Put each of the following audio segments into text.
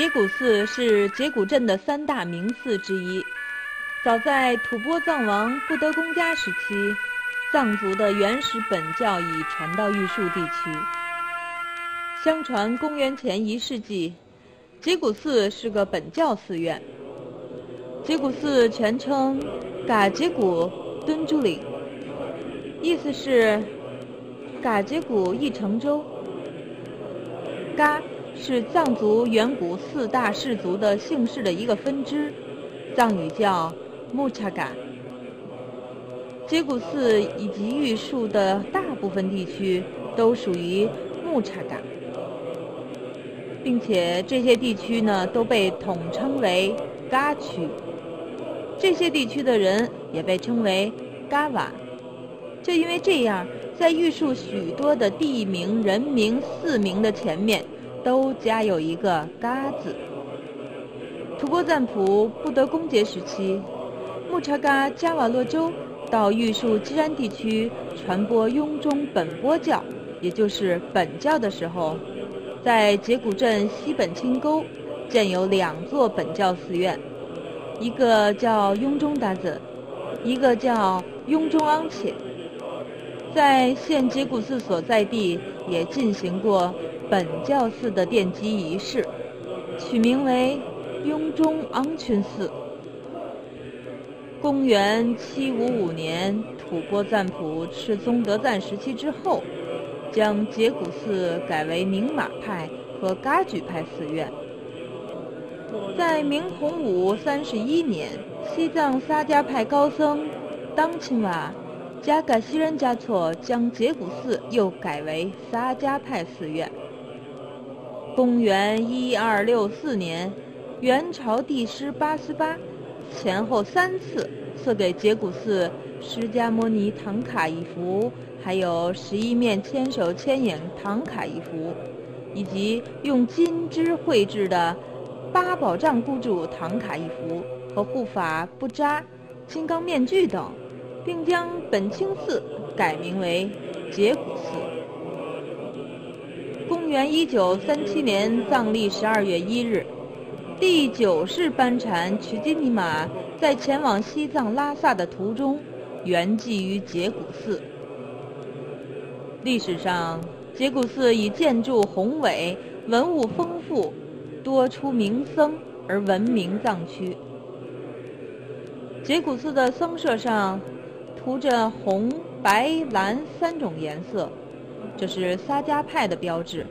节骨寺是节骨镇的3大名寺之一。早在吐蕃藏王不得公家时期，藏族的原始本教已传到玉树地区。相传公元前1世纪，节骨寺是个本教寺院。节骨寺全称噶杰古敦珠岭，意思是噶杰古一城州。噶是藏族远古4大氏族的姓氏的一个分支，藏语叫木查噶。节骨寺以及玉树的大部分地区都属于木查噶，并且这些地区呢都被统称为噶区。这些地区的人也被称为噶瓦，就因为这样，在玉树许多的地名、人名、寺名的前面都加有一个噶字。吐蕃赞普不得公节时期，木查噶加瓦洛州到玉树基然地区传播雍中本钵教，也就是本教的时候，在节骨镇西本清沟建有2座本教寺院，一个叫雍中达子，一个叫雍中昂切。在现节骨寺所在地也进行过本教寺的奠基仪式，取名为雍中昂群寺。公元755年，吐蕃赞普赤宗德赞时期之后，将节骨寺改为明玛派和噶举派寺院。在明洪武31年，西藏撒迦派高僧当钦瓦加噶西仁嘉措将节骨寺又改为撒迦派寺院。公元1264年，元朝帝师八思巴前后3次赐给节骨寺释迦摩尼唐卡一幅，还有11面千手千眼唐卡一幅，以及用金枝绘制的8宝杖孤主唐卡一幅和护法布扎、金刚面具等，并将本清寺改名为节骨寺。公元1937年藏历12月1日，第9世班禅曲金尼玛在前往西藏拉萨的途中圆寂于节骨寺。历史上，节骨寺以建筑宏伟、文物丰富、多出名僧而闻名藏区。节骨寺的僧舍上涂着红、白、蓝3种颜色，这是撒迦派的标志，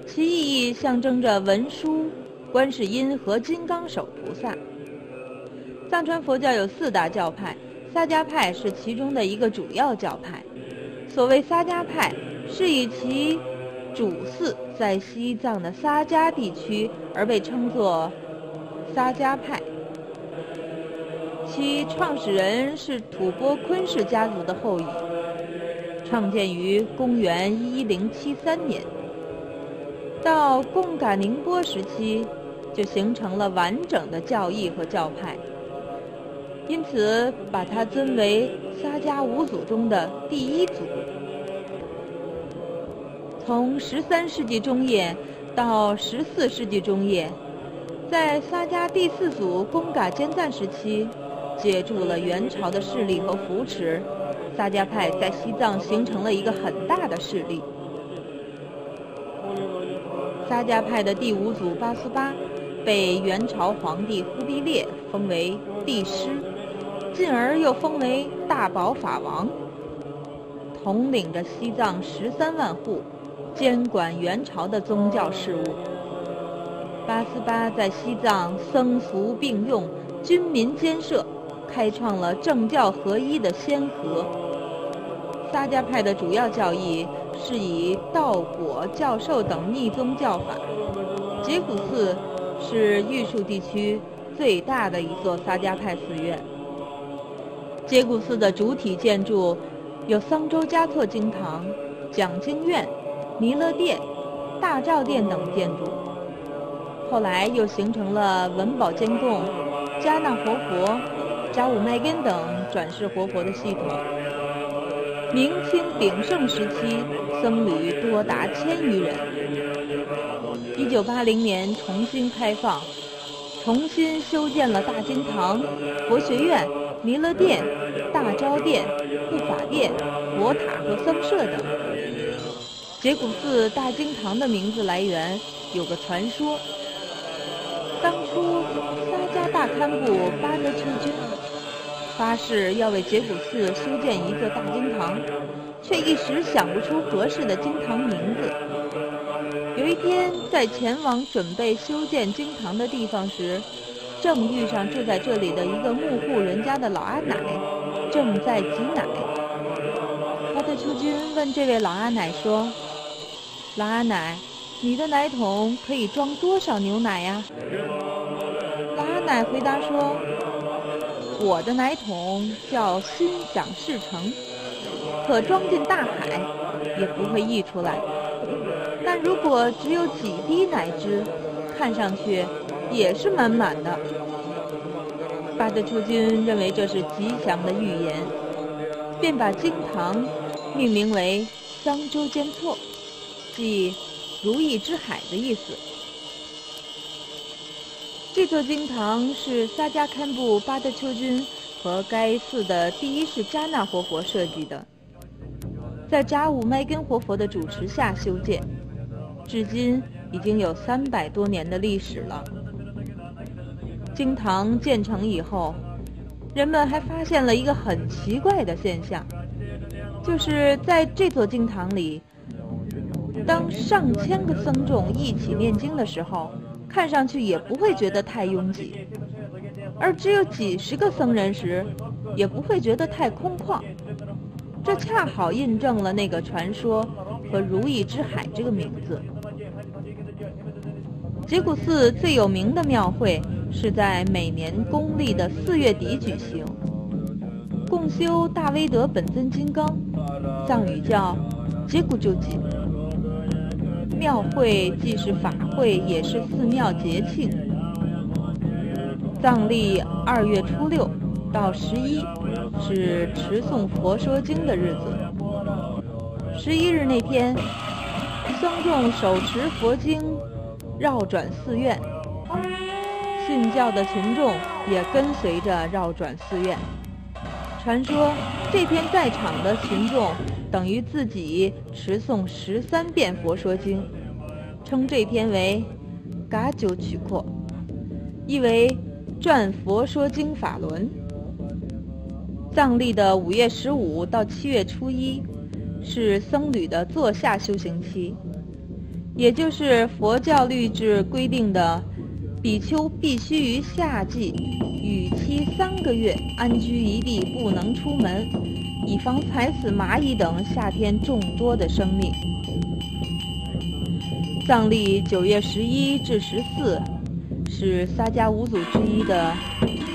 其意义象征着文殊、观世音和金刚手菩萨。藏传佛教有4大教派，撒迦派是其中的一个主要教派。所谓撒迦派，是以其主寺在西藏的撒迦地区而被称作撒迦派。其创始人是吐蕃昆氏家族的后裔，创建于公元1073年。到贡嘎宁波时期，就形成了完整的教义和教派，因此把它尊为撒迦5祖中的第1祖。从13世纪中叶到14世纪中叶，在撒迦第4祖贡嘎坚赞时期，借助了元朝的势力和扶持，撒迦派在西藏形成了一个很大的势力。撒迦派的第5祖八思巴被元朝皇帝忽必烈封为帝师，进而又封为大宝法王，统领着西藏13万户，监管元朝的宗教事务。八思巴在西藏僧俗并用，军民兼摄，开创了政教合一的先河。撒迦派的主要教义是以道果、教授等密宗教法。节骨寺是玉树地区最大的一座撒迦派寺院。节骨寺的主体建筑有桑州嘉措经堂、讲经院、弥勒殿、大昭殿等建筑，后来又形成了文保监供、迦纳活佛、扎武麦根等转世活佛的系统。明清鼎盛时期，僧侣多达1000余人。1980年重新开放，重新修建了大经堂、佛学院、弥勒殿、大昭殿、护法殿、佛塔和僧舍等。羯骨寺大经堂的名字来源有个传说，当初撒迦大堪布巴德丘君发誓要为羯骨寺修建一座大经堂，却一时想不出合适的经堂名字。有一天，在前往准备修建经堂的地方时，正遇上住在这里的一个牧户人家的老阿奶，正在挤奶。巴德丘君问这位老阿奶说：“老阿奶，你的奶桶可以装多少牛奶呀？”老阿奶回答说：“我的奶桶叫心想事成，可装进大海也不会溢出来。但如果只有几滴奶汁，看上去也是满满的。”巴德丘君认为这是吉祥的预言，便把经堂命名为桑州间错，即如意之海的意思。这座经堂是撒迦堪布巴德丘君和该寺的第一世迦纳活佛设计的，在扎武麦根活佛的主持下修建，至今已经有300多年的历史了。经堂建成以后，人们还发现了一个很奇怪的现象，就是在这座经堂里，当上千个僧众一起念经的时候，看上去也不会觉得太拥挤，而只有几十个僧人时，也不会觉得太空旷。这恰好印证了那个传说和如意之海这个名字。羯骨寺最有名的庙会是在每年公历的4月底举行，共修大威德本尊金刚，藏语叫羯骨周节。庙会既是法会，也是寺庙节庆。藏历2月初6到11是持诵佛说经的日子。11日那天，僧众手持佛经绕转寺院，信教的群众也跟随着绕转寺院。传说这天在场的群众等于自己持诵13遍佛说经，称这天为嘎九曲阔，意为转佛说经法轮。藏历的5月15到7月初1是僧侣的坐下修行期，也就是佛教律制规定的比丘必须于夏季与期3个月安居一地，不能出门，以防踩死蚂蚁等夏天众多的生命。藏历9月11至14是撒迦五祖之一的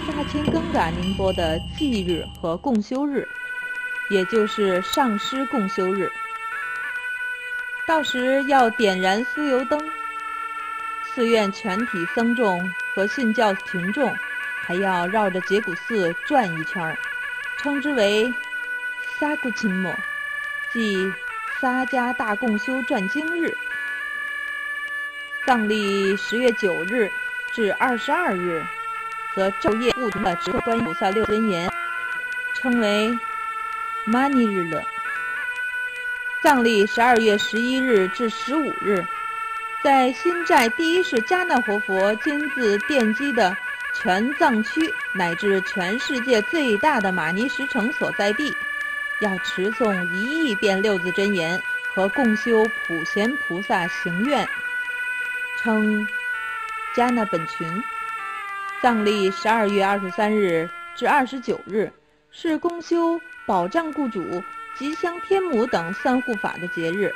萨钦更嘎宁波的忌日和共修日，也就是上师共修日。到时要点燃酥油灯，寺院全体僧众和信教群众还要绕着羯骨寺转一圈，称之为萨古钦莫，即撒迦大共修转经日。藏历10月9日至22日则昼夜不停地持诵观音菩萨6真言，称为玛尼日勒。藏历12月11日至15日，在新寨第一世迦纳活佛亲自奠基的全藏区乃至全世界最大的玛尼石城所在地，要持诵1亿遍6字真言和共修普贤菩萨行愿，称迦纳本群。藏历12月23日至29日是共修宝藏故主、吉祥天母等3护法的节日，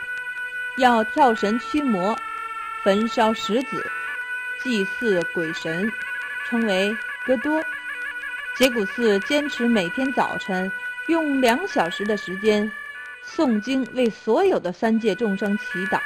要跳神驱魔，焚烧石子，祭祀鬼神，称为哥多。羯骨寺坚持每天早晨用2小时的时间诵经，为所有的3界众生祈祷。